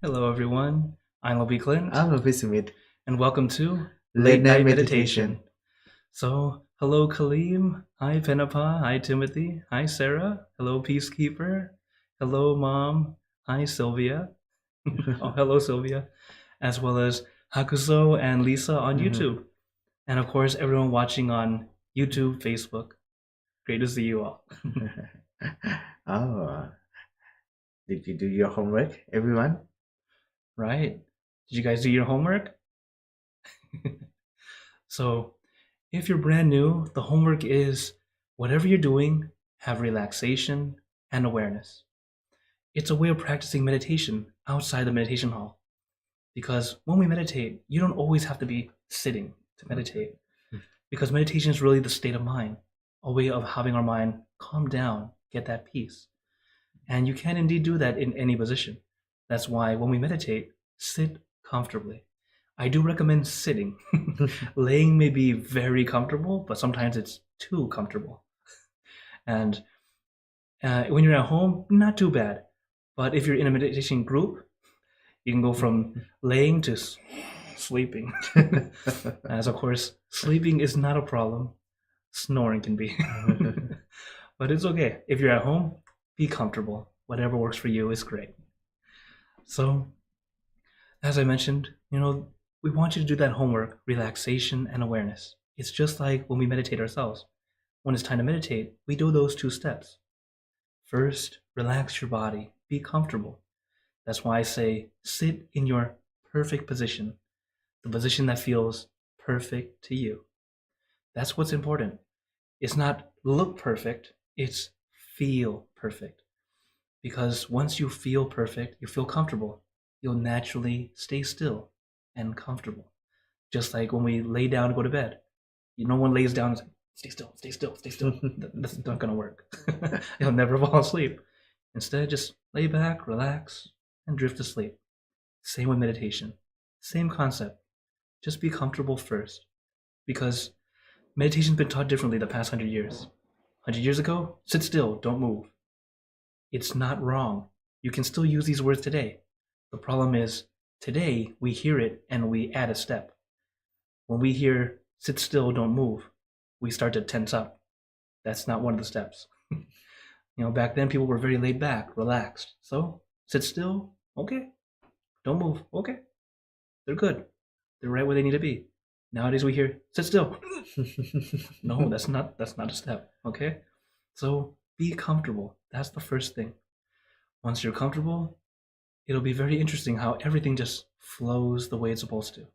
Hello, everyone. I'm Obi Clint, I'm Ravi Sumit. and welcome to Late Late night Night Meditation. meditation. So, hello, Kaleem. Hi, Penapa. Hi, Timothy. Hi, Sarah. Hello, Peacekeeper. Hello, Mom. Hi, Sylvia. Oh, hello, Sylvia. As well as Hakuso and Lisa on Mhm. YouTube. And of course, everyone watching on YouTube, Facebook. Great to see you all. Oh, did you do your homework, everyone? Right? Did you guys do your homework? So, if you're brand new, the homework is whatever you're doing, have relaxation and awareness. It's a way of practicing meditation outside the meditation hall. Because when we meditate, you don't always have to be sitting to meditate. Because meditation is really the state of mind, a way of having our mind calm down, get that peace. And you can indeed do that in any position. That's why when we meditate, sit comfortably. I do recommend sitting. Laying may be very comfortable, but sometimes it's too comfortable. And when you're at home, not too bad. But if you're in a meditation group, you can go from laying to sleeping. As of course, sleeping is not a problem. Snoring can be. But it's okay. If you're at home, be comfortable. Whatever works for you is great. So, as I mentioned, we want you to do that homework, relaxation and awareness. It's just like when we meditate ourselves. When it's time to meditate, we do those two steps. First, relax your body, be comfortable. That's why I say sit in your perfect position, the position that feels perfect to you. That's what's important. It's not look perfect, it's feel perfect. Because once you feel perfect, you feel comfortable, you'll naturally stay still and comfortable. Just like when we lay down to go to bed. No one lays down and says, stay still, stay still, stay still. That's not going to work. You'll never fall asleep. Instead, just lay back, relax, and drift to sleep. Same with meditation. Same concept. Just be comfortable first. Because meditation's been taught differently the past 100 years. 100 years ago, sit still, don't move. It's not wrong. You can still use these words today. The problem is, today we hear it and we add a step. When we hear sit still, don't move, we start to tense up. That's not one of the steps. Back then people were very laid back, relaxed. So sit still, okay. Don't move, okay. They're good. They're right where they need to be. Nowadays we hear sit still. No, that's not a step, okay? So be comfortable. That's the first thing. Once you're comfortable, it'll be very interesting how everything just flows the way it's supposed to.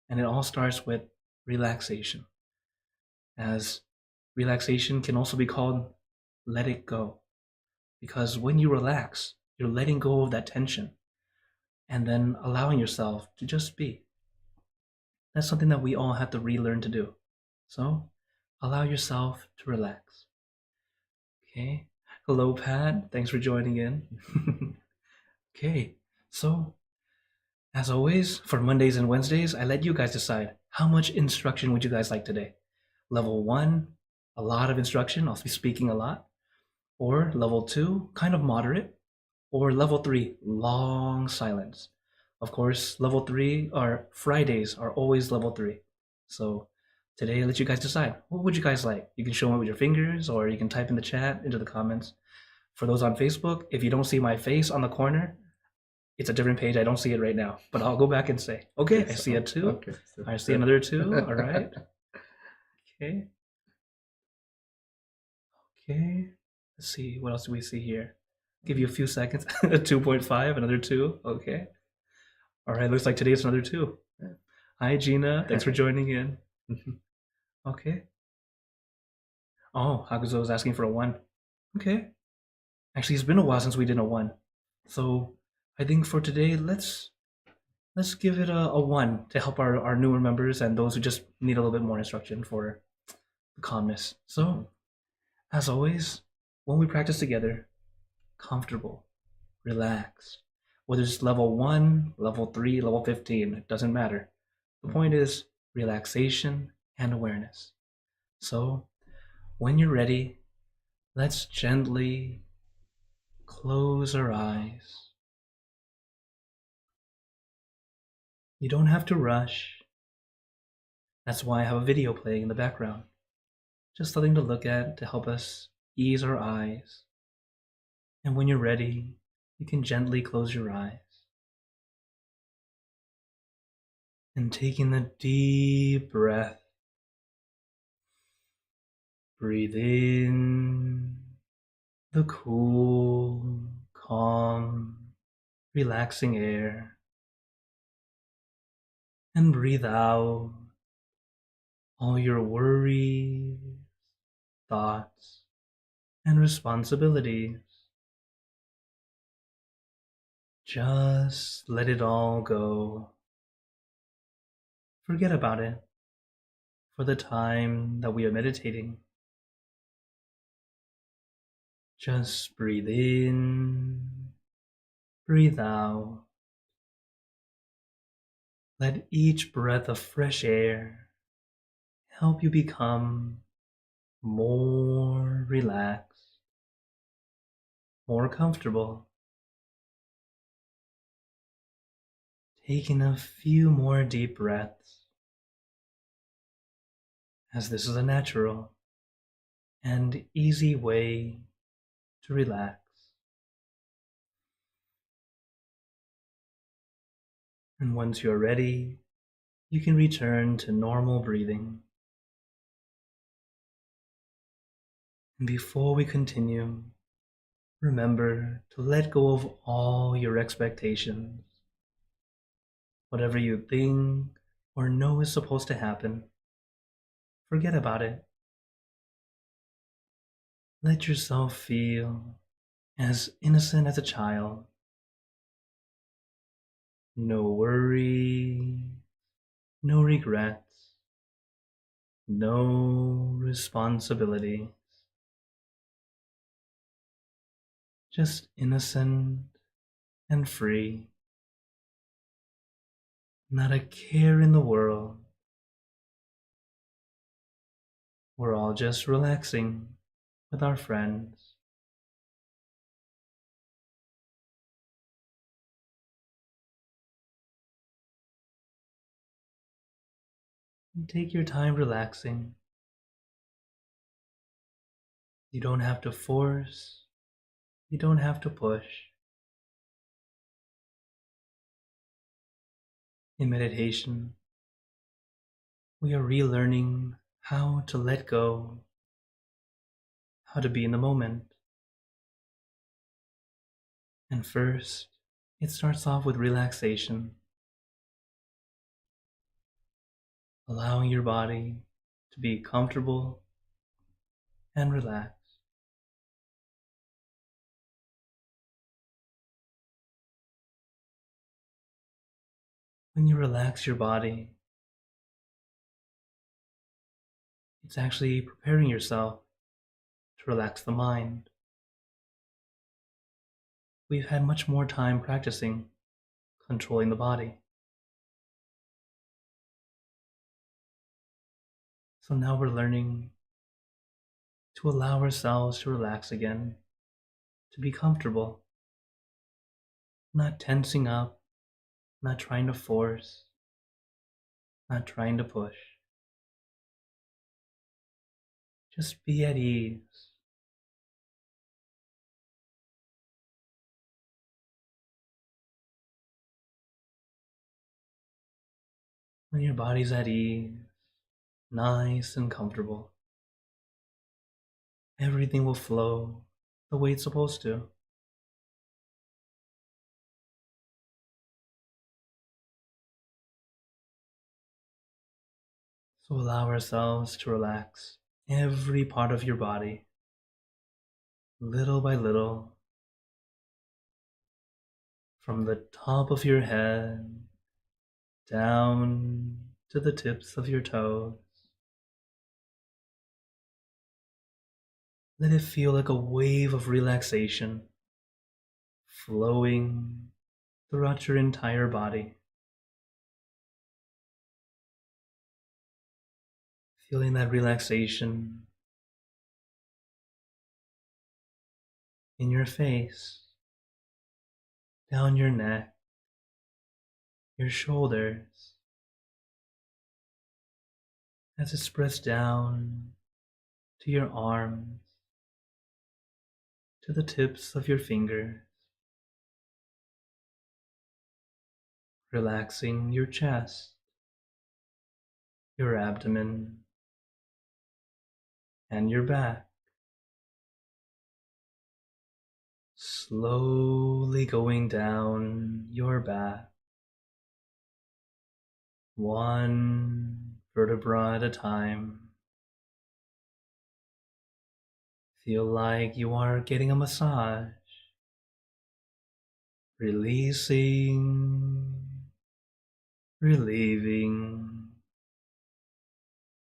And it all starts with relaxation. As relaxation can also be called let it go. Because when you relax, you're letting go of that tension and then allowing yourself to just be. That's something that we all have to relearn to do. So allow yourself to relax. Okay. Hello, Pat. Thanks for joining in. Okay. So, as always, for Mondays and Wednesdays, I let you guys decide how much instruction would you guys like today? Level 1, a lot of instruction. I'll be speaking a lot. Or level 2, kind of moderate. Or level 3, long silence. Of course, level 3 are Fridays are always level 3. So today, I'll let you guys decide. What would you guys like? You can show me with your fingers or you can type in the chat into the comments. For those on Facebook, if you don't see my face on the corner, it's a different page. I don't see it right now, but I'll go back and say, okay, I see a 2. Okay. I see another 2. All right. Okay. Okay. Let's see. What else do we see here? Give you a few seconds. 2.5, another 2. Okay. All right. Looks like today's another 2. Hi, Gina. Thanks for joining in. Okay. Oh, Hakuzo is asking for a 1. Okay. Actually, it's been a while since we did a 1. So I think for today, let's give it a 1 to help our newer members and those who just need a little bit more instruction for the calmness. So, as always, when we practice together, comfortable, relaxed, whether it's level 1, level 3, level 15, it doesn't matter. The point is relaxation and awareness. So, when you're ready, let's gently close our eyes You don't have to rush. That's why I have a video playing in the background. Just something to look at to help us ease our eyes. And when you're ready, you can gently close your eyes. And taking a deep breath, breathe in the cool, calm, relaxing air. And breathe out all your worries, thoughts, and responsibilities. Just let it all go. Forget about it for the time that we are meditating. Just breathe in, breathe out. Let each breath of fresh air help you become more relaxed, more comfortable. Taking a few more deep breaths, as this is a natural and easy way to relax. And once you're ready, you can return to normal breathing. And before we continue, remember to let go of all your expectations. Whatever you think or know is supposed to happen, forget about it. Let yourself feel as innocent as a child. No worry, no regrets, no responsibility. Just innocent and free. Not a care in the world. We're all just relaxing with our friends. And take your time relaxing. You don't have to force. You don't have to push. In meditation, we are relearning how to let go, how to be in the moment. And first, it starts off with relaxation, allowing your body to be comfortable and relaxed. When you relax your body, it's actually preparing yourself to relax the mind. We've had much more time practicing controlling the body. So now we're learning to allow ourselves to relax again, to be comfortable, not tensing up, not trying to force, not trying to push. Just be at ease. When your body's at ease, nice and comfortable, everything will flow the way it's supposed to. So allow ourselves to relax every part of your body, little by little, from the top of your head down to the tips of your toes. Let it feel like a wave of relaxation flowing throughout your entire body. Feeling that relaxation in your face, down your neck, your shoulders, as it spreads down to your arms, to the tips of your fingers, relaxing your chest, your abdomen, and your back, slowly going down your back, one vertebra at a time. Feel like you are getting a massage, releasing, relieving,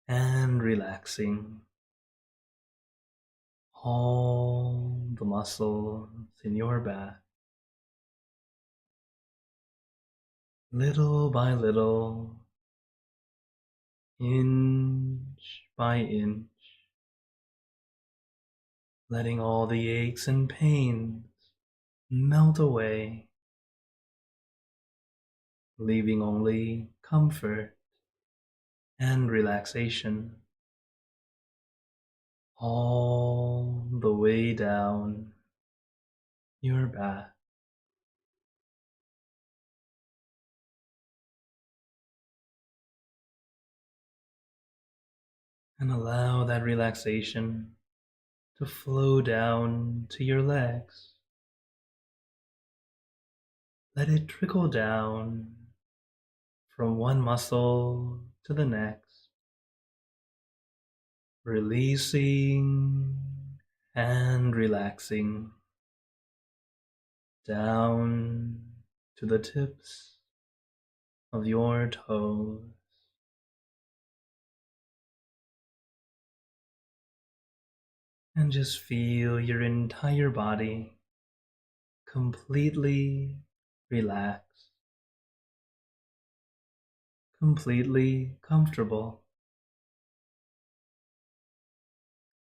and relaxing all the muscles in your back. Little by little, inch by inch, letting all the aches and pains melt away, leaving only comfort and relaxation all the way down your back. And allow that relaxation to flow down to your legs. Let it trickle down from one muscle to the next, releasing and relaxing down to the tips of your toes. And just feel your entire body completely relaxed, completely comfortable,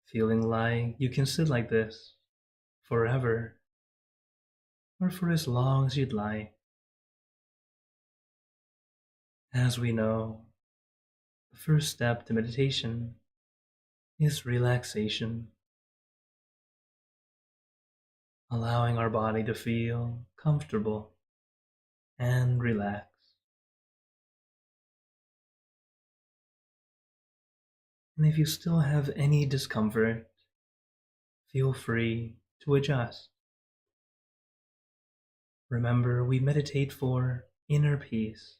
feeling like you can sit like this forever or for as long as you'd like. As we know, the first step to meditation is relaxation, allowing our body to feel comfortable and relaxed. And if you still have any discomfort, feel free to adjust. Remember, we meditate for inner peace,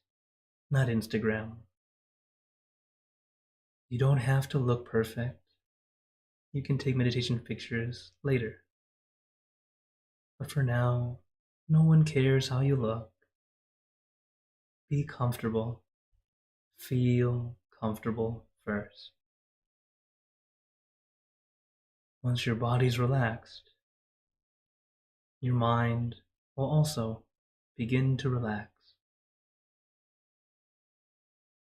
not Instagram. You don't have to look perfect. You can take meditation pictures later. But for now, no one cares how you look. Be comfortable. Feel comfortable first. Once your body's relaxed, your mind will also begin to relax.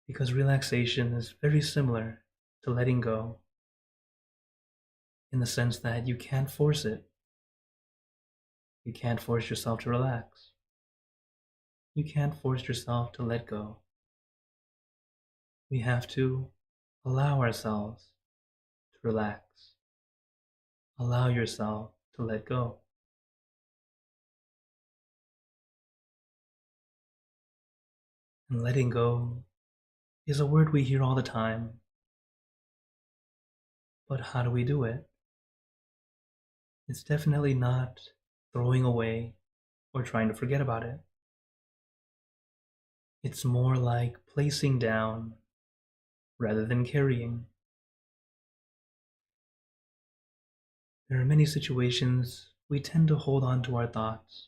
Because relaxation is very similar to letting go, in the sense that you can't force it. You can't force yourself to relax. You can't force yourself to let go. We have to allow ourselves to relax. Allow yourself to let go. And letting go is a word we hear all the time. But how do we do it? It's definitely not throwing away or trying to forget about it. It's more like placing down rather than carrying. There are many situations we tend to hold on to our thoughts,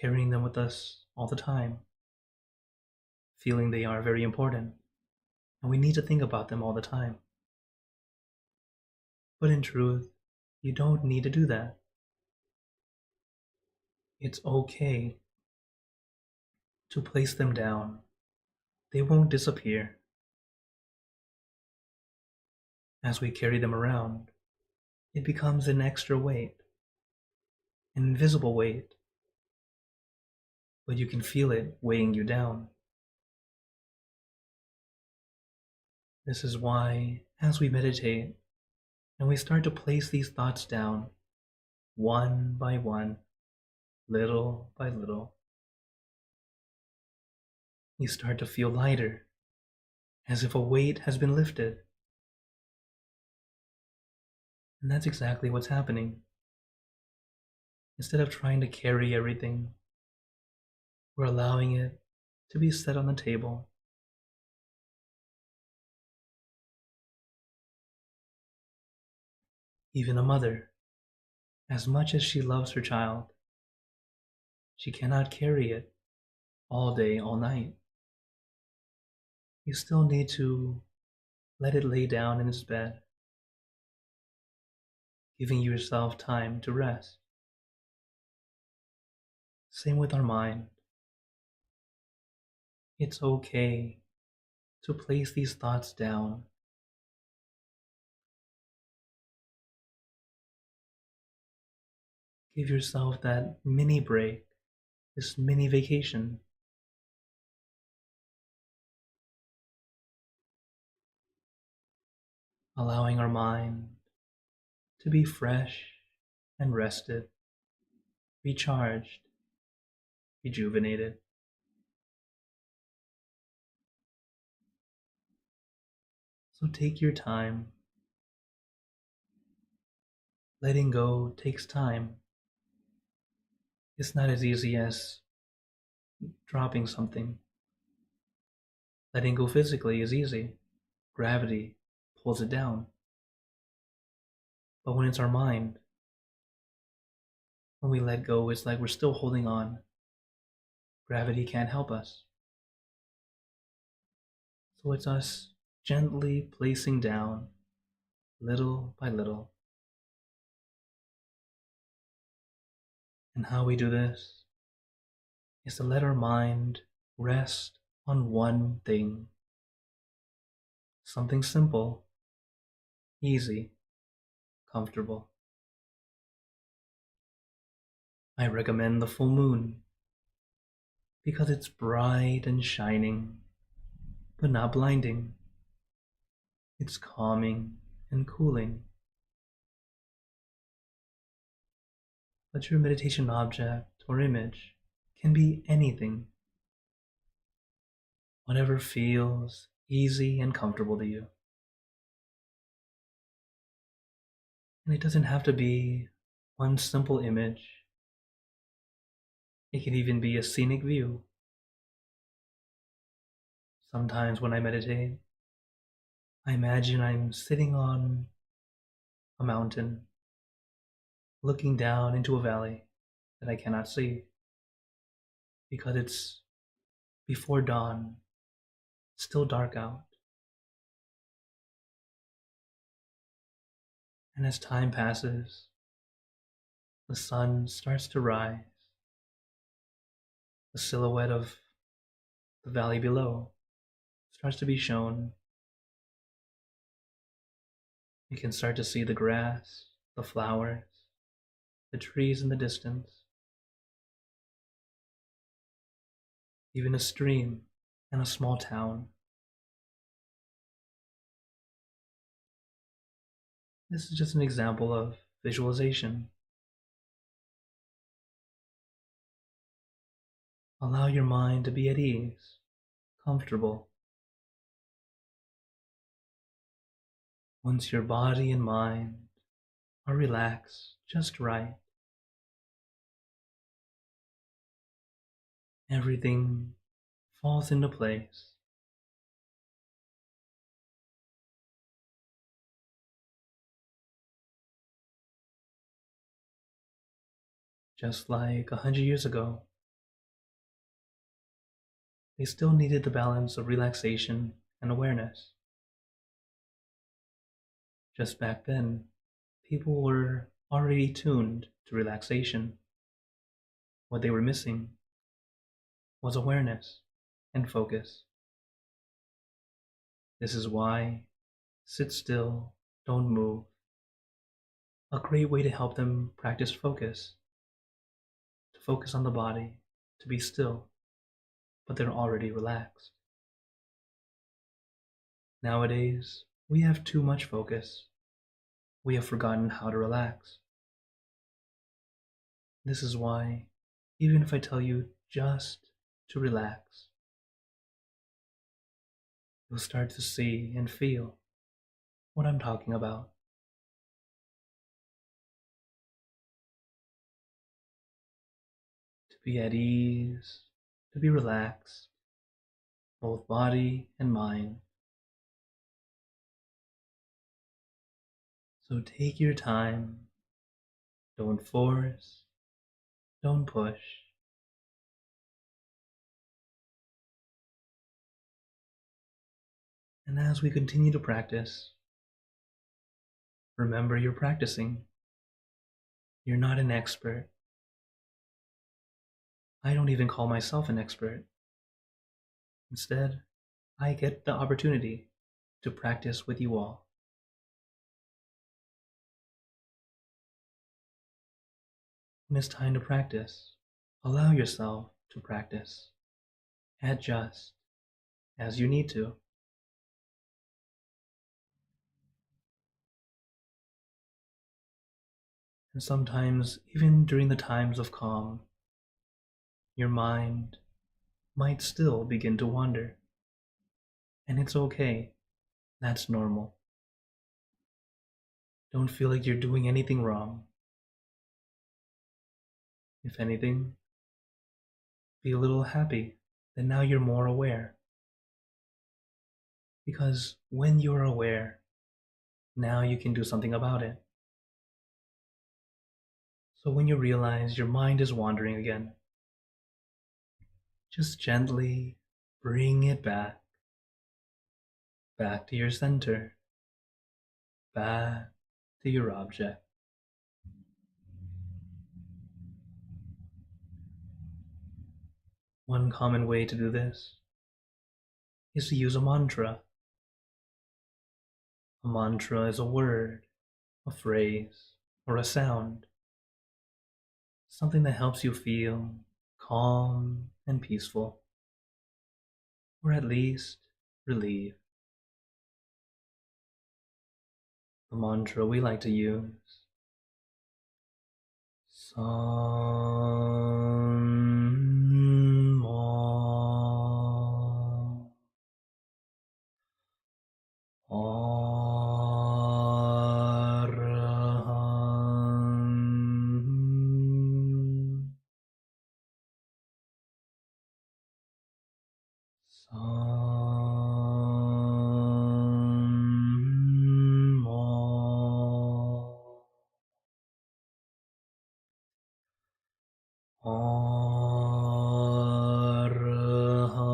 carrying them with us all the time, feeling they are very important, and we need to think about them all the time. But in truth, you don't need to do that. It's okay to place them down. They won't disappear. As we carry them around, it becomes an extra weight, an invisible weight. but you can feel it weighing you down. This is why, as we meditate and we start to place these thoughts down, one by one, little by little, you start to feel lighter, as if a weight has been lifted. And that's exactly what's happening. Instead of trying to carry everything, we're allowing it to be set on the table. Even a mother, as much as she loves her child, she cannot carry it all day, all night. You still need to let it lay down in its bed, giving yourself time to rest. Same with our mind. It's okay to place these thoughts down. Give yourself that mini break, this mini vacation. Allowing our mind to be fresh and rested, recharged, rejuvenated. So take your time. Letting go takes time. It's not as easy as dropping something. Letting go physically is easy. Gravity pulls it down. But when it's our mind, when we let go, it's like we're still holding on. Gravity can't help us. So it's us gently placing down, little by little. And how we do this is to let our mind rest on one thing. Something simple, easy, comfortable. I recommend the full moon because it's bright and shining, but not blinding. It's calming and cooling. But your meditation object or image can be anything, whatever feels easy and comfortable to you. And it doesn't have to be one simple image. It can even be a scenic view. Sometimes when I meditate, I imagine I'm sitting on a mountain, looking down into a valley that I cannot see because it's before dawn, it's still dark out. And as time passes, the sun starts to rise. The silhouette of the valley below starts to be shown. You can start to see the grass, the flowers, the trees in the distance, even a stream and a small town. This is just an example of visualization. Allow your mind to be at ease, comfortable. Once your body and mind are relaxed just right, everything falls into place. Just like 100 years ago, they still needed the balance of relaxation and awareness. Just back then, people were already tuned to relaxation. What they were missing was awareness and focus. This is why sit still, don't move. A great way to help them practice focus, to focus on the body, to be still, but they're already relaxed. Nowadays, we have too much focus. We have forgotten how to relax. This is why, even if I tell you just to relax, you'll start to see and feel what I'm talking about. To be at ease, to be relaxed, both body and mind. So take your time. Don't force, don't push. And as we continue to practice, remember you're practicing. You're not an expert. I don't even call myself an expert. Instead, I get the opportunity to practice with you all. When it's time to practice, allow yourself to practice. Adjust as you need to. And sometimes, even during the times of calm, your mind might still begin to wander. And it's okay. That's normal. Don't feel like you're doing anything wrong. If anything, be a little happy that now you're more aware. Because when you're aware, now you can do something about it. So when you realize your mind is wandering again, just gently bring it back to your center, back to your object. One common way to do this is to use a mantra. A mantra is a word, a phrase, or a sound, something that helps you feel calm and peaceful, or at least relieved. The mantra we like to use: Sam Ma Araham Sam Ma Araham.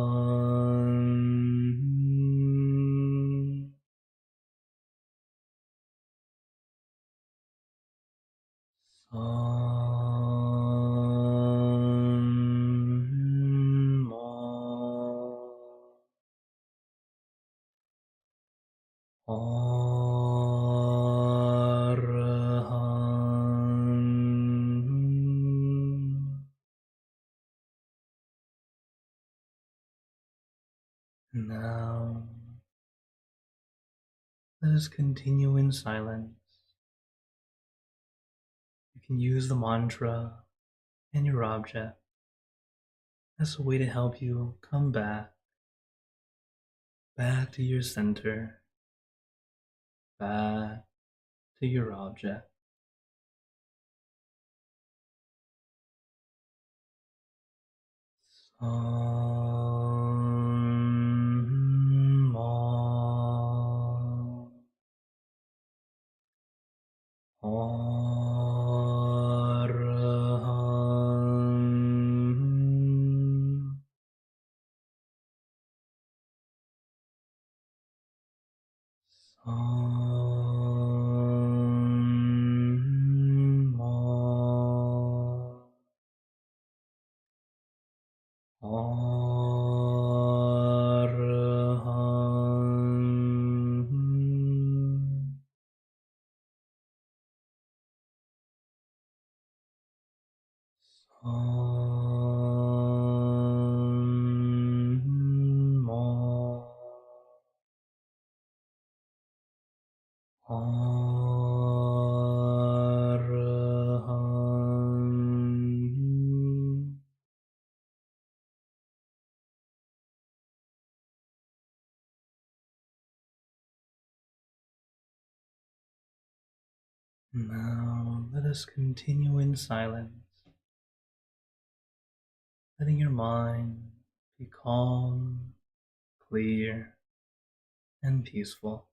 Sam Ma Araham. Now, let us continue in silence. You can use the mantra and your object as a way to help you come back to your center, back to your object. Sam Ma Araham. Sam Ma Araham. Sam Now let us continue in silence, letting your mind be calm, clear, and peaceful.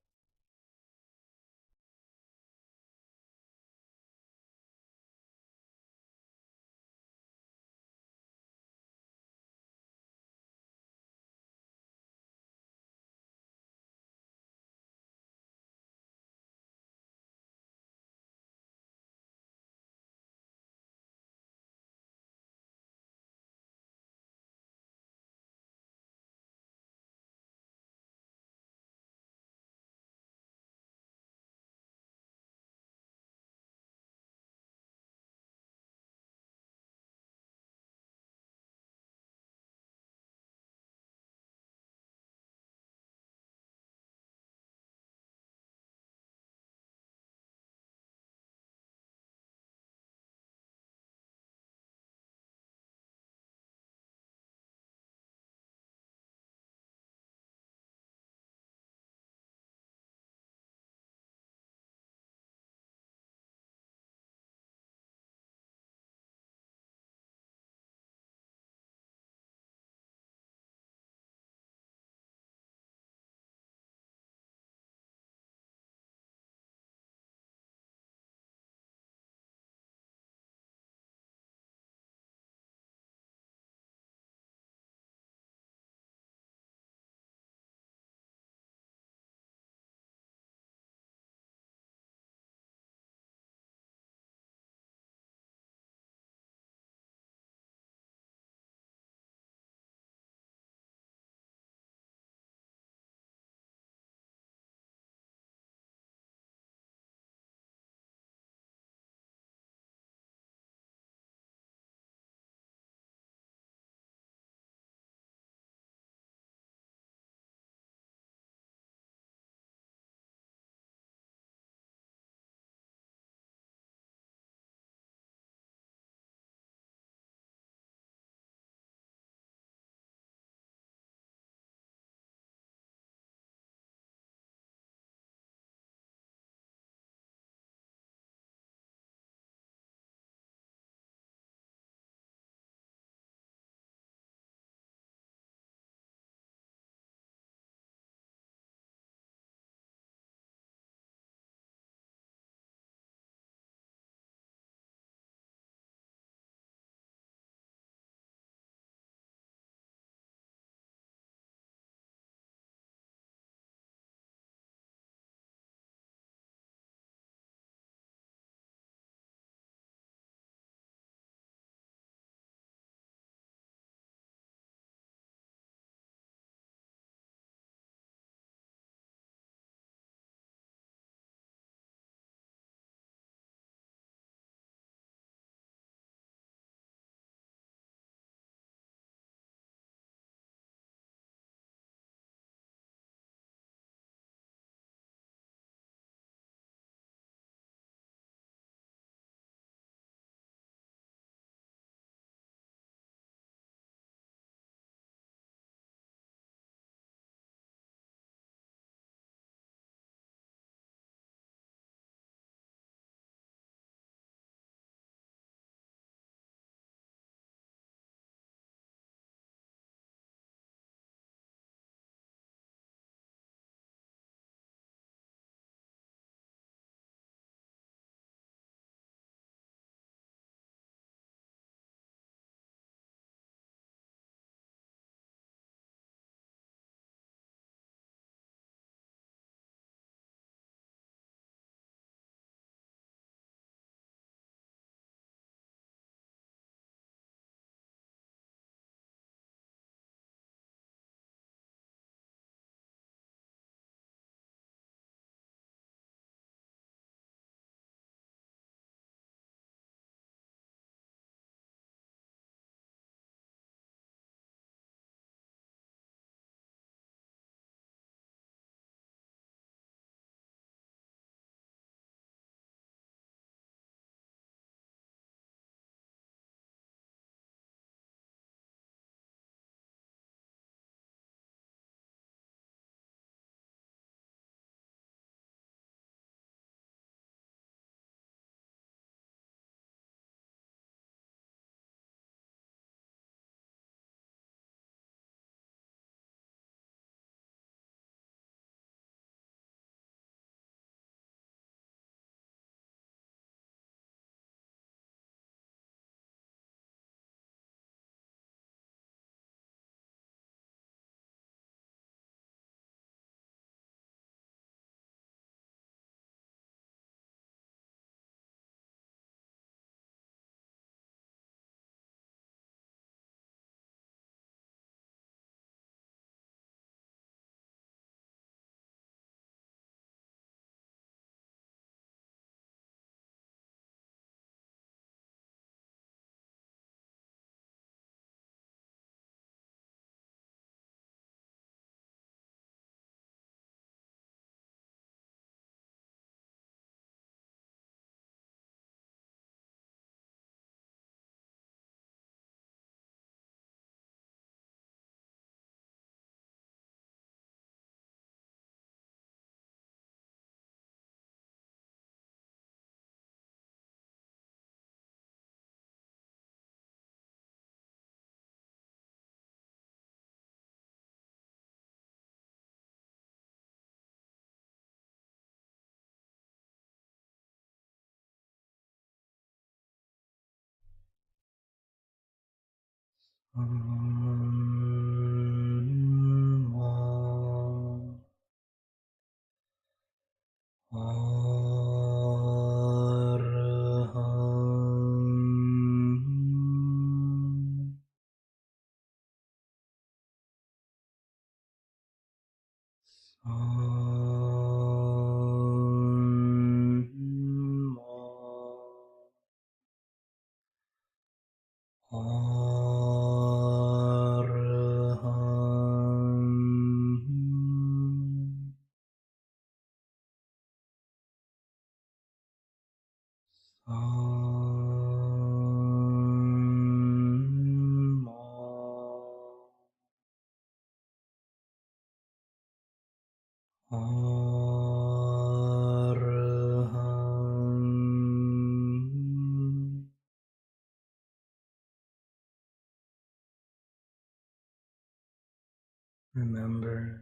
Remember,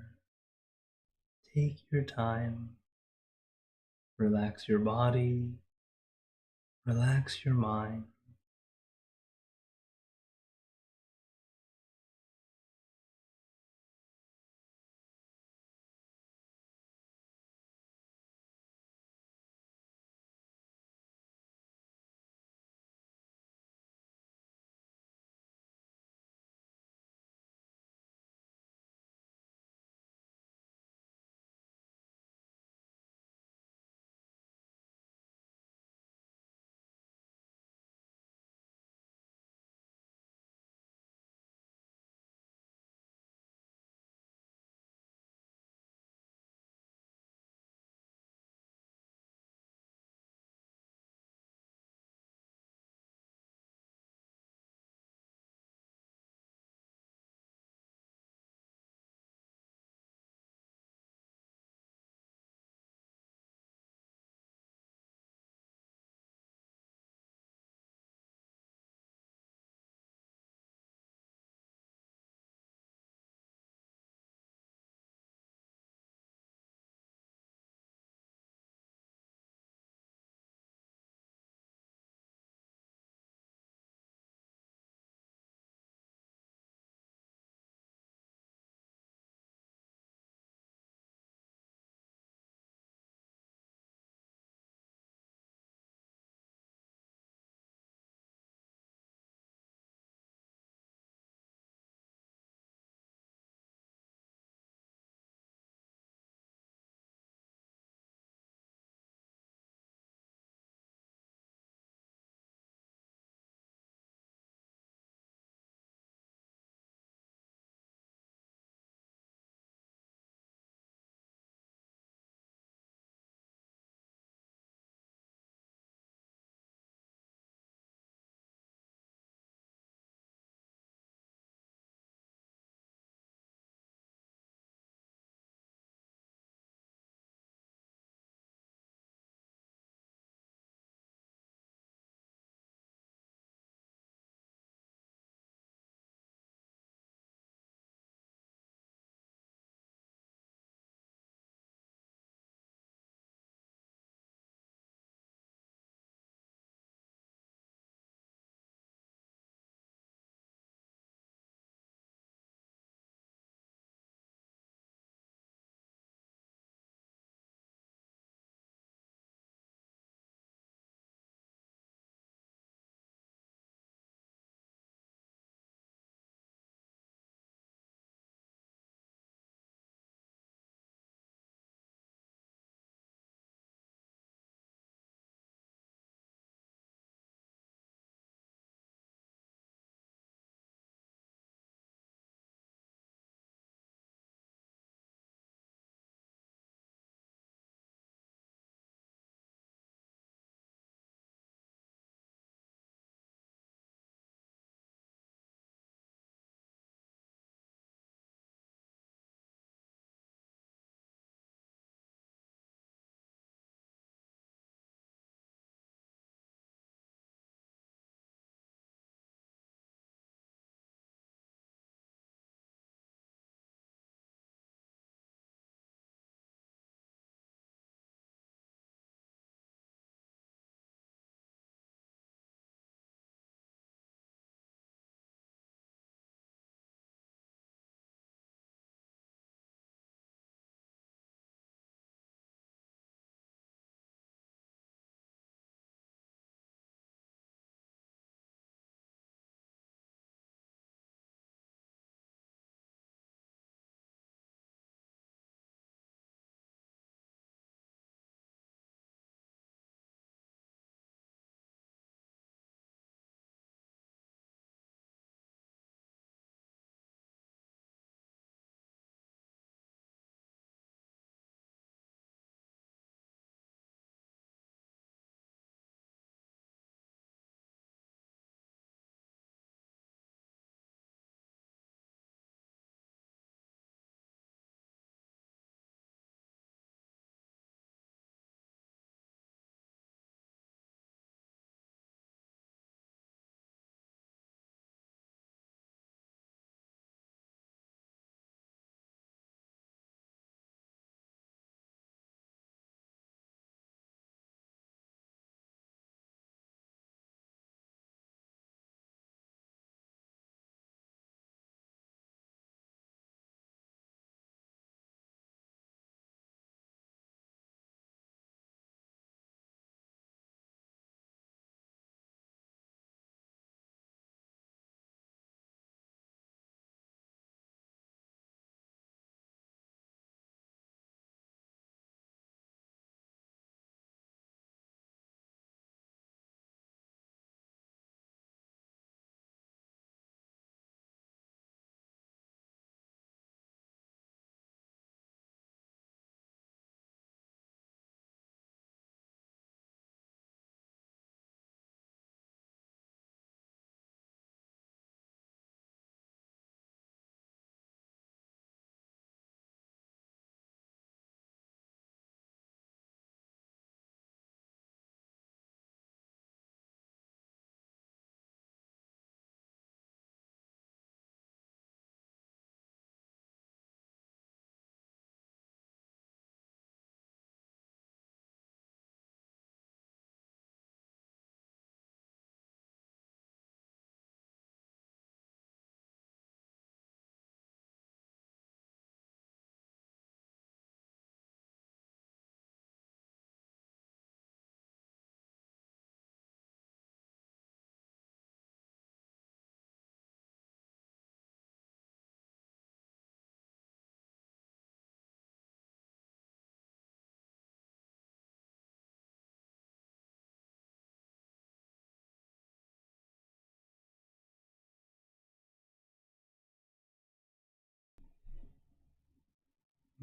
take your time, relax your body, relax your mind.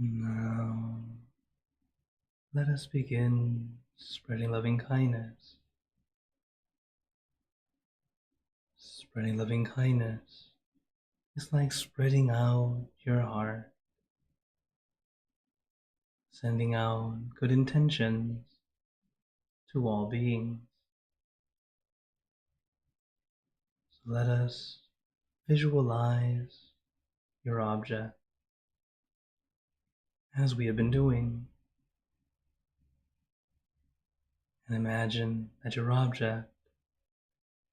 Now, let us begin spreading loving kindness. Spreading loving kindness is like spreading out your heart, sending out good intentions to all beings. So let us visualize your object as we have been doing, and imagine that your object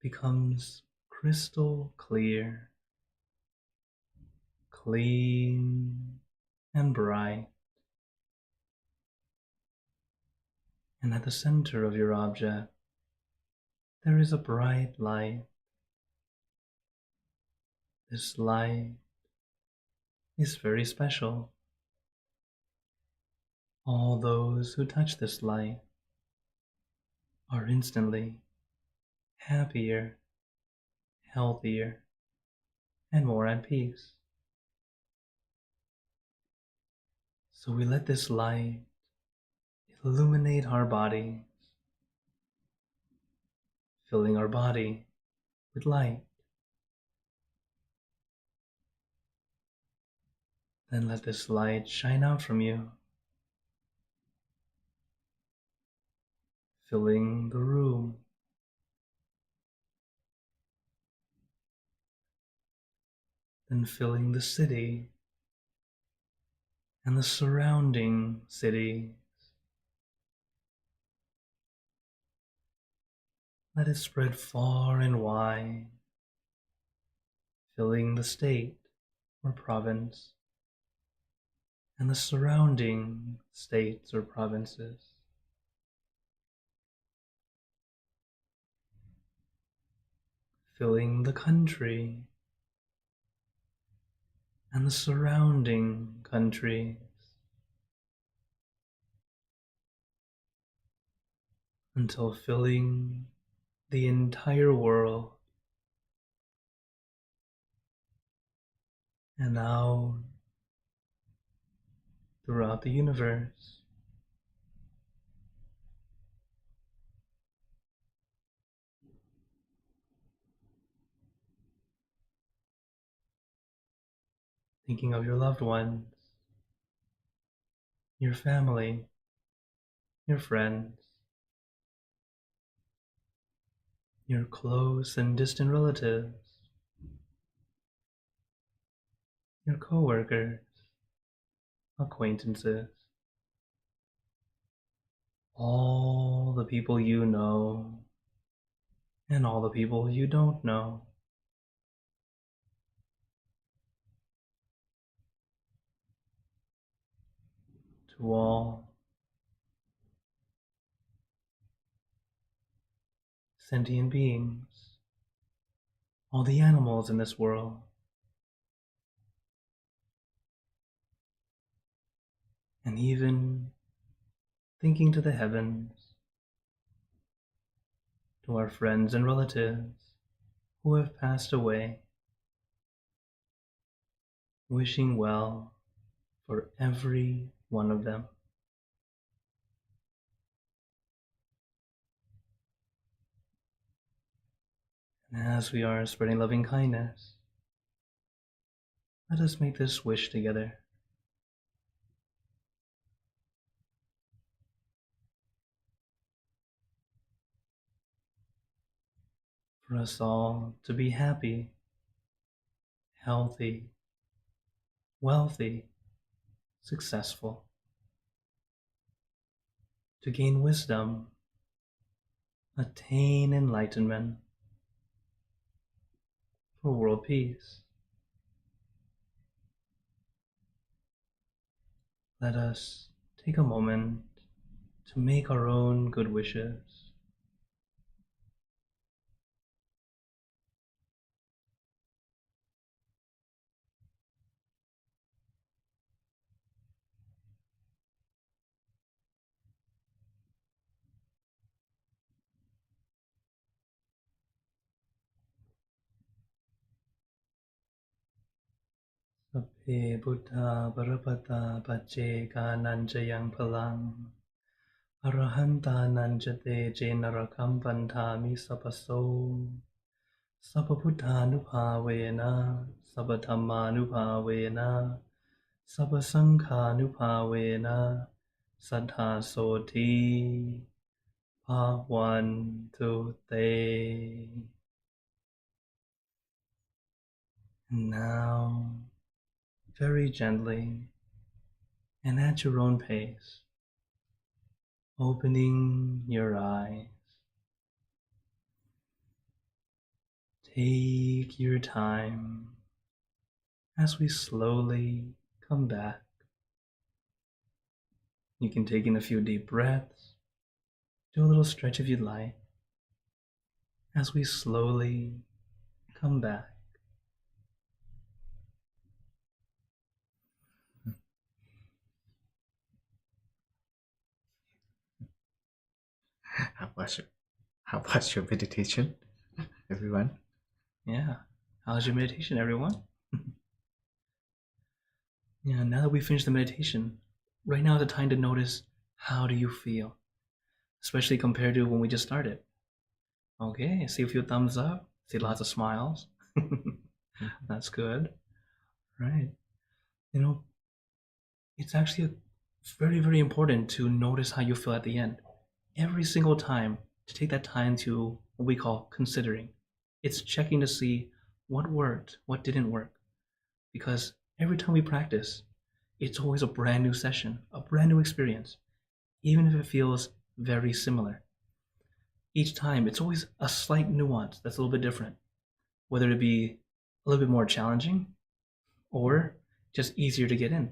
becomes crystal clear, clean, and bright. And at the center of your object, there is a bright light. This light is very special. All those who touch this light are instantly happier, healthier, and more at peace. So we let this light illuminate our bodies, filling our body with light. Then let this light shine out from you, filling the room, then filling the city and the surrounding cities. Let it spread far and wide, filling the state or province and the surrounding states or provinces. Filling the country and the surrounding countries, until filling the entire world, and out throughout the universe. Thinking of your loved ones, your family, your friends, your close and distant relatives, your coworkers, acquaintances, all the people you know and all the people you don't know. To all sentient beings, all the animals in this world, and even thinking to the heavens, to our friends and relatives who have passed away, wishing well for every one of them. And as we are spreading loving kindness, let us make this wish together. For us all to be happy, healthy, wealthy, successful, to gain wisdom, attain enlightenment, for world peace. Let us take a moment to make our own good wishes. Sappe Buddha Parapata Pache Kananjayang Palang Arahanta Nanjate Jenarakam Pantami Sapaso Sapabuddhanupavena Sabbadhammanupavena Sabbasanghanupavena Saddha Soti Bhavantu Te. And now, very gently and at your own pace, opening your eyes. Take your time as we slowly come back. You can take in a few deep breaths, do a little stretch if you'd like, as we slowly come back. How was your meditation, everyone? Yeah. How's your meditation, everyone? Yeah, now that we finished the meditation, right now is the time to notice how do you feel, especially compared to when we just started. Okay, I see a few thumbs up, see lots of smiles. That's good. Right. You know, it's actually very, very important to notice how you feel at the end. Every single time, to take that time to what we call considering. It's checking to see what worked, what didn't work. Because every time we practice, it's always a brand new session, a brand new experience, even if it feels very similar. Each time, it's always a slight nuance that's a little bit different, whether it be a little bit more challenging or just easier to get in.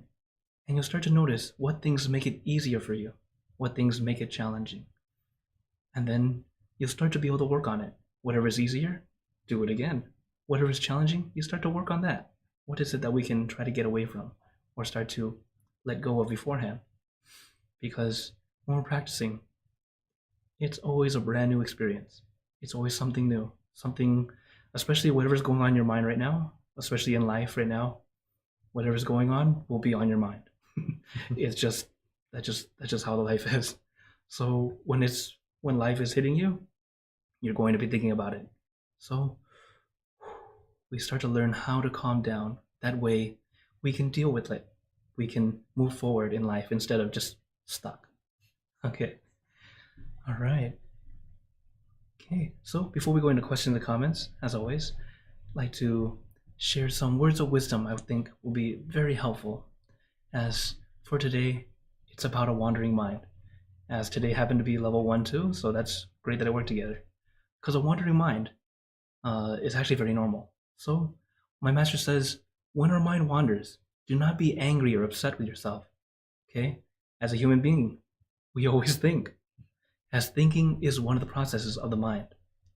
And you'll start to notice what things make it easier for you, what things make it challenging. And then you'll start to be able to work on it. Whatever is easier, do it again. Whatever is challenging, you start to work on that. What is it that we can try to get away from or start to let go of beforehand? Because when we're practicing, it's always a brand new experience. It's always something new, something, especially whatever's going on in your mind right now, especially in life right now, whatever's going on will be on your mind. It's just that's just how the life is. So when life is hitting you, you're going to be thinking about it. So we start to learn how to calm down. That way we can deal with it. We can move forward in life instead of just stuck. Okay. All right. Okay. So before we go into questions and comments, as always, I'd like to share some words of wisdom I think will be very helpful. As for today, it's about a wandering mind. As today happened to be level 1 too, so that's great that it worked together. Because a wandering mind is actually very normal. So my master says, when our mind wanders, do not be angry or upset with yourself. Okay? As a human being, we always think. As thinking is one of the processes of the mind.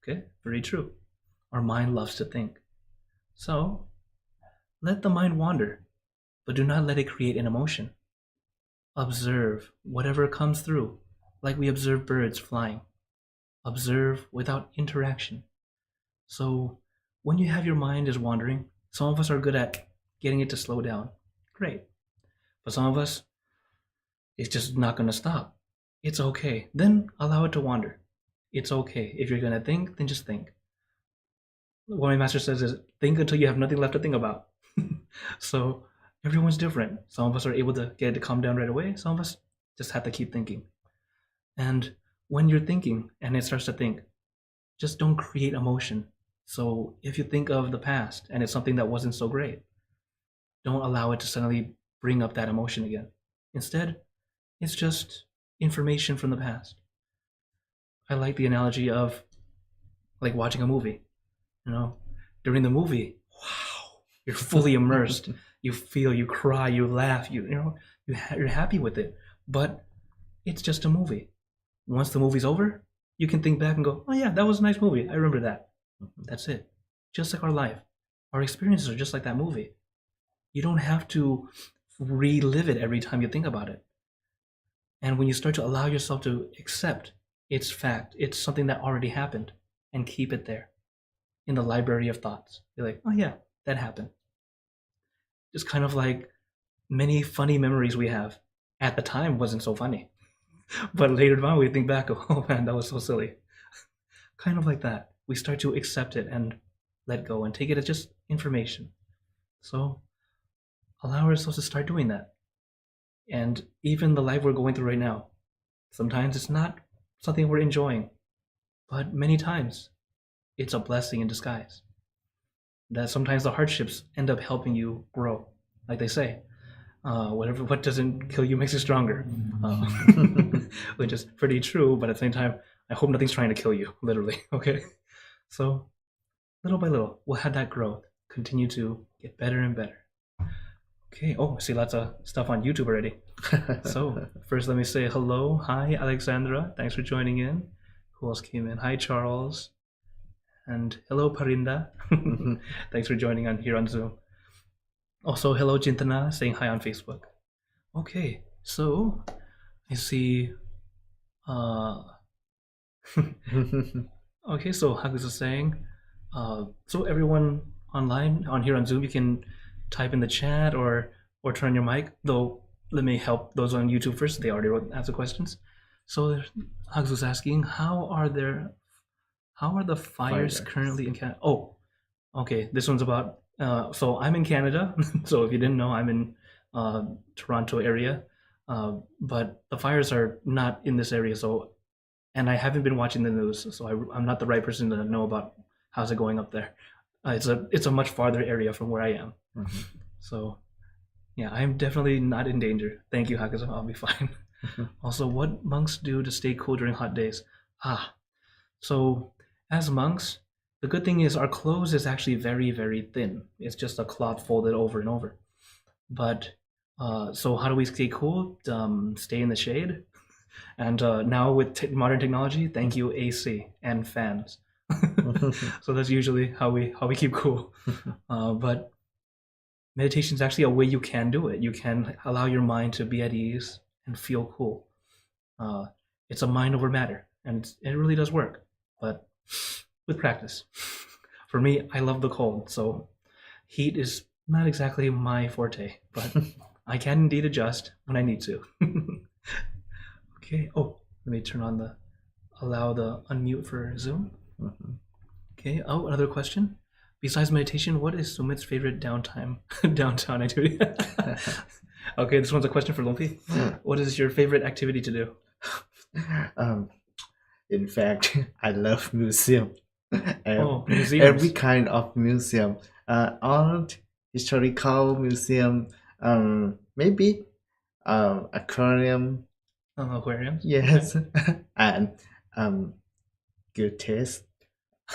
Okay? Very true. Our mind loves to think. So let the mind wander, but do not let it create an emotion. Observe whatever comes through, like we observe birds flying. Observe without interaction. So when you have your mind is wandering, some of us are good at getting it to slow down. Great. But some of us, it's just not going to stop. It's okay. Then allow it to wander. It's okay. If you're going to think, then just think. What my master says is think until you have nothing left to think about. So everyone's different. Some of us are able to get it to calm down right away. Some of us just have to keep thinking. And when you're thinking and it starts to think, just don't create emotion. So if you think of the past and it's something that wasn't so great, don't allow it to suddenly bring up that emotion again. Instead, it's just information from the past. I like the analogy of like watching a movie. You know, during the movie, wow, you're fully immersed. You feel, you cry, you laugh, you're happy with it. But it's just a movie. Once the movie's over, you can think back and go, oh yeah, that was a nice movie. I remember that. That's it. Just like our life. Our experiences are just like that movie. You don't have to relive it every time you think about it. And when you start to allow yourself to accept its fact, it's something that already happened, and keep it there in the library of thoughts. You're like, oh yeah, that happened. just kind of like many funny memories we have. At the time, wasn't so funny, but later on we think back, oh man, that was so silly. Kind of like that. We start to accept it and let go and take it as just information. So allow ourselves to start doing that. And even the life we're going through right now, sometimes it's not something we're enjoying, but many times it's a blessing in disguise. That sometimes the hardships end up helping you grow. Like they say, what doesn't kill you makes you stronger, which is pretty true. But at the same time, I hope nothing's trying to kill you, literally. Okay, so little by little, we'll have that growth continue to get better and better. Okay. Oh, I see lots of stuff on YouTube already. So first, let me say hello. Hi, Alexandra. Thanks for joining in. Who else came in? Hi, Charles. And hello, Parinda. Thanks for joining on here on Zoom. Also, hello, Jintana, saying hi on Facebook. Okay, so I see. Okay, so Hagus is saying, so everyone online on here on Zoom, you can type in the chat or turn on your mic. Though, let me help those on YouTube first. They already wrote answer questions. So Hagus was asking, how are the fires currently in Canada? Oh, okay. This one's about. So I'm in Canada. So if you didn't know, I'm in Toronto area. But the fires are not in this area. So, and I haven't been watching the news, so I'm not the right person to know about how's it going up there. It's a much farther area from where I am. Mm-hmm. So, yeah, I'm definitely not in danger. Thank you, Hakazu. I'll be fine. Also, what monks do to stay cool during hot days? So as monks, the good thing is our clothes is actually very, very thin. It's just a cloth folded over and over. But so how do we stay cool? Stay in the shade. And now with modern technology, thank you AC and fans. So that's usually how we keep cool. But meditation is actually a way you can do it. You can allow your mind to be at ease and feel cool. It's a mind over matter, and it really does work. But with practice. For me, I love the cold, so heat is not exactly my forte, but I can indeed adjust when I need to. Okay. Oh, let me turn on allow the unmute for Zoom. Mm-hmm. Okay. Oh, another question. Besides meditation, what is Sumit's favorite downtown activity? Okay, this one's a question for Lumpy. What is your favorite activity to do? In fact, I love museum. Museums. Every kind of museum, art, historical museum, maybe aquarium. Aquariums. Yes, okay. And good taste.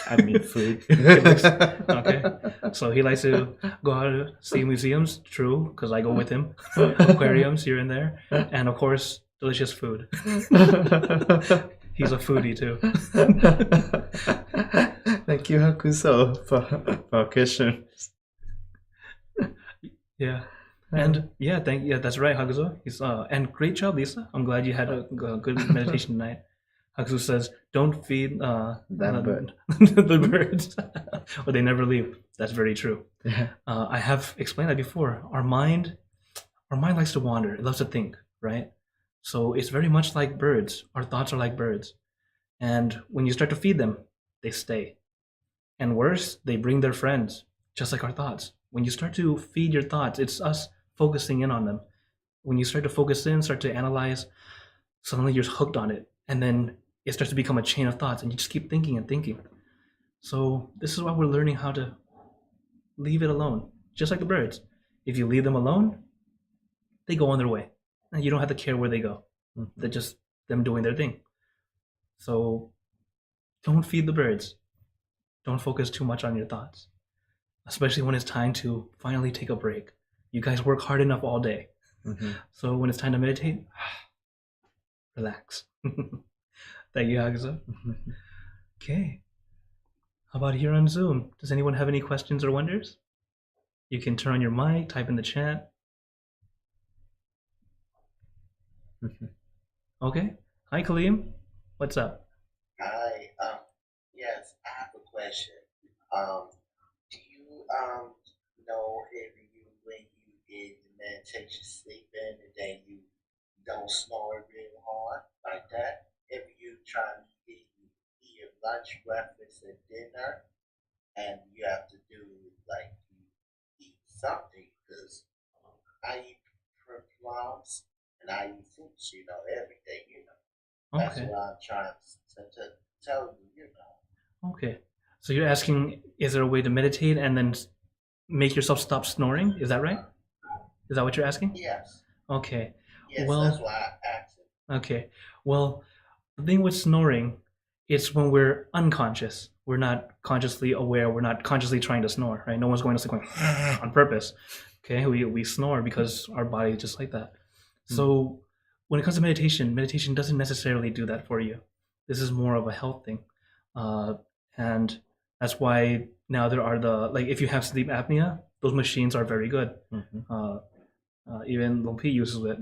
I mean food. Okay, so he likes to go out to see museums. True, because I go with him. Aquariums here and there, and of course, delicious food. He's a foodie too. Thank you, Hakuso, for questions. Yeah. And yeah, that's right, Hakuso. And great job, Lisa. I'm glad you had a good meditation tonight. Hakuso says, "Don't feed the birds, or they never leave." That's very true. Yeah. I have explained that before. Our mind likes to wander. It loves to think, right? So it's very much like birds. Our thoughts are like birds, and when you start to feed them, they stay. And worse, they bring their friends, just like our thoughts. When you start to feed your thoughts, it's us focusing in on them. When you start to focus in, start to analyze, suddenly you're hooked on it. And then it starts to become a chain of thoughts, and you just keep thinking and thinking. So this is why we're learning how to leave it alone, just like the birds. If you leave them alone, they go on their way, and you don't have to care where they go. Mm-hmm. They're just them doing their thing. So don't feed the birds. Don't focus too much on your thoughts, especially when it's time to finally take a break. You guys work hard enough all day. Mm-hmm. So when it's time to meditate, relax. Thank you, Hakuso. Okay. How about here on Zoom? Does anyone have any questions or wonders? You can turn on your mic, type in the chat. Okay. Hi, Kaleem. What's up? Hi. Yes, I have a question. Do you know if when you meditation sleeping and then you don't snore real hard like that. If you try to eat your lunch, breakfast, and dinner, and you have to do like you eat something because I eat plums and I eat fruits, every day, That's Okay. what I'm trying to tell you. Okay. So you're asking, is there a way to meditate and then make yourself stop snoring? Is that right? Is that what you're asking? Yes. Okay. Yes, Well, that's why I asked it. okay. Well, the thing with snoring, it's when we're unconscious. We're not consciously aware. We're not consciously trying to snore, right? No one's going to sleep going on purpose. Okay, we snore because our body is just like that. So when it comes to meditation, meditation doesn't necessarily do that for you. This is more of a health thing, and that's why now there are if you have sleep apnea, those machines are very good. Even Lompi uses it.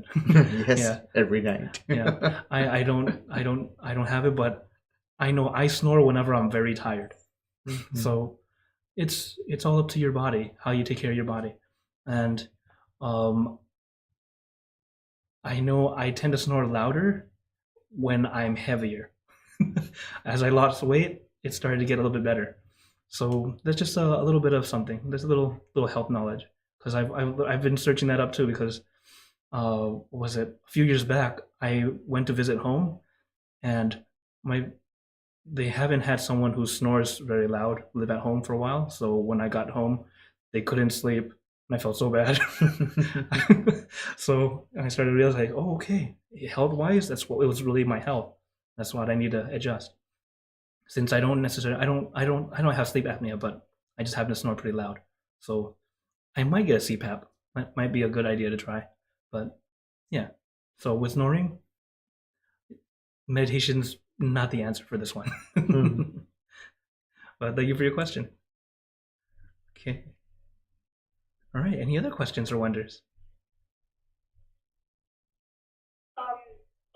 Yes, Yeah. every night. Yeah, I don't have it, but I know I snore whenever I'm very tired. So it's all up to your body, how you take care of your body. And I know I tend to snore louder when I'm heavier. As I lost weight, it started to get a little bit better. So that's just a little bit of something. There's a little health knowledge because I've been searching that up too because was it a few years back I went to visit home and they haven't had someone who snores very loud live at home for a while. So when I got home, they couldn't sleep, and I felt so bad. So I started to realize, like, oh, okay, health wise, that's what it was really my health. That's what I need to adjust. Since I don't necessarily, I don't have sleep apnea, but I just happen to snore pretty loud. So I might get a CPAP. That might be a good idea to try. But yeah, so with snoring, meditation's not the answer for this one. But thank you for your question. Okay. All right. Any other questions or wonders?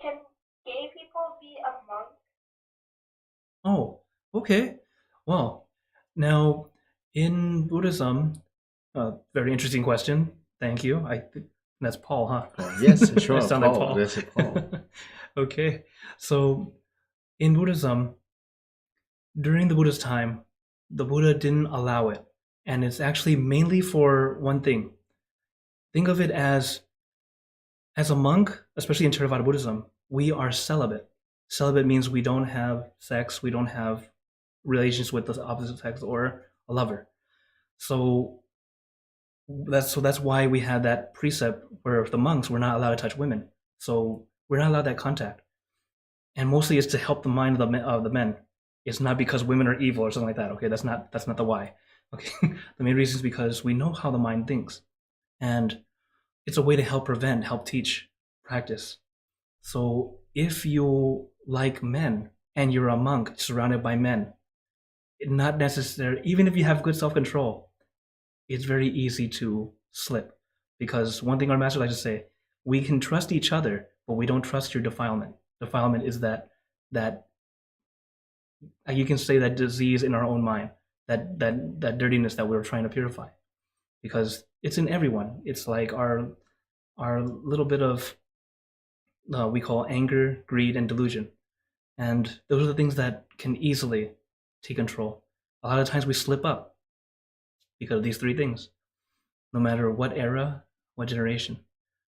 Can gay people be a monk? Oh, okay. Well, now in Buddhism, very interesting question. Thank you. That's Paul, huh? Yes, sure. I sound like Paul. Paul. That's it, Paul. Okay. So in Buddhism, during the Buddha's time, the Buddha didn't allow it. And it's actually mainly for one thing. Think of it as a monk, especially in Theravada Buddhism, we are celibate. Celibate means we don't have sex, we don't have relations with the opposite sex or a lover. So that's why we had that precept where the monks were not allowed to touch women. So we're not allowed that contact. And mostly it's to help the mind of the men. It's not because women are evil or something like that. Okay, that's not the why. Okay, the main reason is because we know how the mind thinks, and it's a way to help prevent, help teach, practice. So if you like men and you're a monk surrounded by men, not necessary, even if you have good self-control, it's very easy to slip. Because one thing our master likes to say, we can trust each other, but we don't trust your defilement. Defilement is that you can say that disease in our own mind, that dirtiness that we're trying to purify. Because it's in everyone. It's like our little bit of we call anger, greed, and delusion. And those are the things that can easily take control. A lot of times we slip up because of these three things, no matter what era, what generation.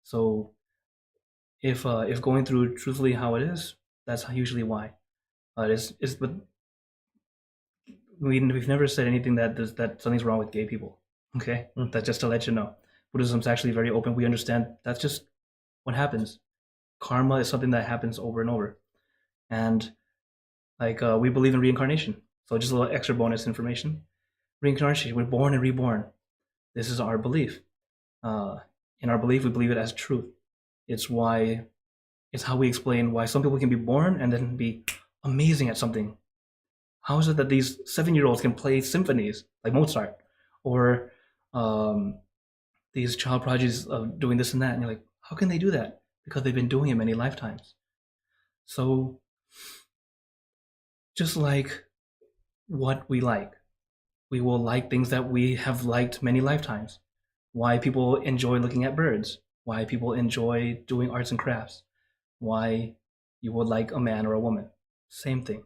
So if going through truthfully how it is, that's usually why. But we've never said anything that something's wrong with gay people. Okay, that's just to let you know. Buddhism's actually very open. We understand that's just what happens. Karma is something that happens over and over, and we believe in reincarnation. So just a little extra bonus information. Reincarnation, we're born and reborn. This is our belief. In our belief, we believe it as truth. It's how we explain why some people can be born and then be amazing at something. How is it that these 7-year-olds can play symphonies like Mozart, or these child prodigies of doing this and that? And you're like, how can they do that? Because they've been doing it many lifetimes. So just like what we like will like things that we have liked many lifetimes. why people enjoy looking at birds, why people enjoy doing arts and crafts, why you would like a man or a woman. Same thing.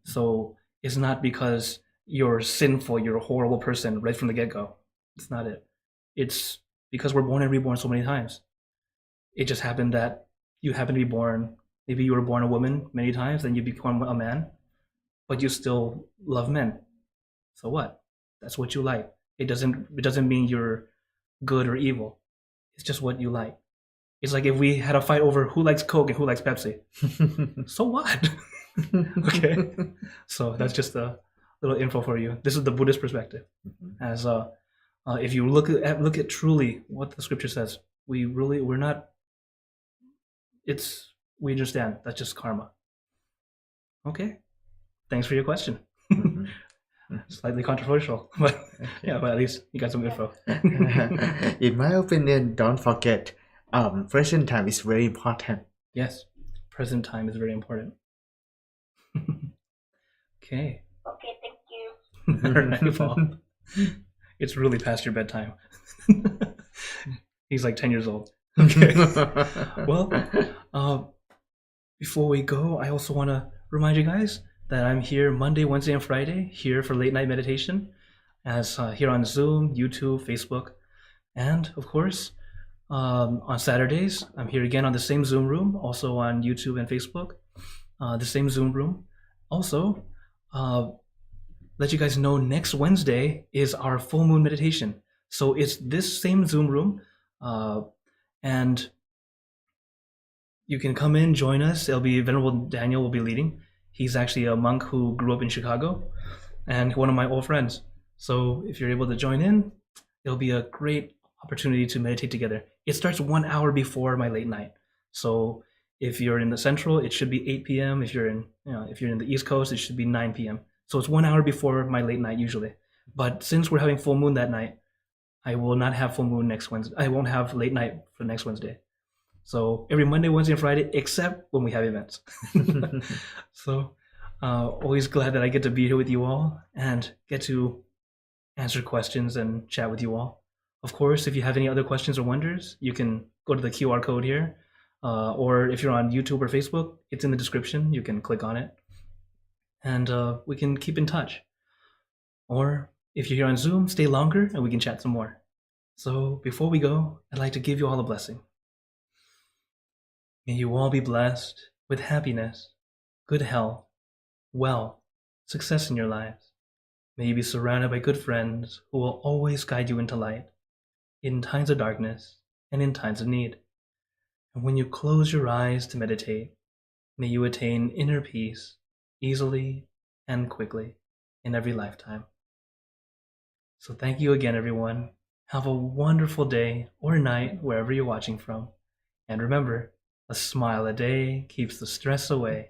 So it's not because you're sinful, you're a horrible person right from the get-go. It's not it. It's because we're born and reborn so many times. It just happened that you happen to be born, maybe you were born a woman many times, then you become a man, but you still love men. So what? That's what you like. It doesn't mean you're good or evil. It's just what you like. It's like if we had a fight over who likes Coke and who likes Pepsi. So what? Okay. So that's just a little info for you. This is the Buddhist perspective. As if you look at truly what the scripture says, we understand that's just karma. Okay. Thanks for your question. Slightly controversial, but yeah, but at least you got some info. In my opinion, don't forget, present time is very important. Yes, present time is very important. Okay. Okay, thank you. All right, Paul. It's really past your bedtime. He's like 10 years old. Okay. Well, before we go, I also want to remind you guys that I'm here Monday, Wednesday, and Friday here for late night meditation, as here on Zoom, YouTube, Facebook, and of course on Saturdays I'm here again on the same Zoom room, also on YouTube and Facebook, the same Zoom room. Also, let you guys know next Wednesday is our full moon meditation. So it's this same Zoom room, and you can come in, join us. It'll be Venerable Daniel will be leading. He's actually a monk who grew up in Chicago and one of my old friends. So if you're able to join in, it'll be a great opportunity to meditate together. It starts 1 hour before my late night. So if you're in the Central, it should be 8 p.m. If you're in the East Coast, it should be 9 p.m. So it's 1 hour before my late night usually. But since we're having full moon that night, I will not have full moon next Wednesday. I won't have late night for next Wednesday. So every Monday, Wednesday, and Friday, except when we have events. So always glad that I get to be here with you all and get to answer questions and chat with you all. Of course, if you have any other questions or wonders, you can go to the QR code here. Or if you're on YouTube or Facebook, it's in the description. You can click on it. And we can keep in touch. Or if you're here on Zoom, stay longer and we can chat some more. So before we go, I'd like to give you all a blessing. May you all be blessed with happiness, good health, wealth, success in your lives. May you be surrounded by good friends who will always guide you into light, in times of darkness and in times of need. And when you close your eyes to meditate, may you attain inner peace easily and quickly in every lifetime. So thank you again, everyone. Have a wonderful day or night wherever you're watching from. And remember, a smile a day keeps the stress away.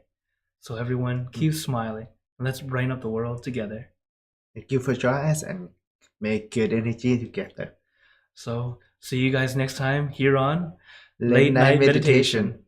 So everyone, keep smiling and let's brighten up the world together. Thank you for joining us and make good energy together. So see you guys next time here on Late Night Meditation.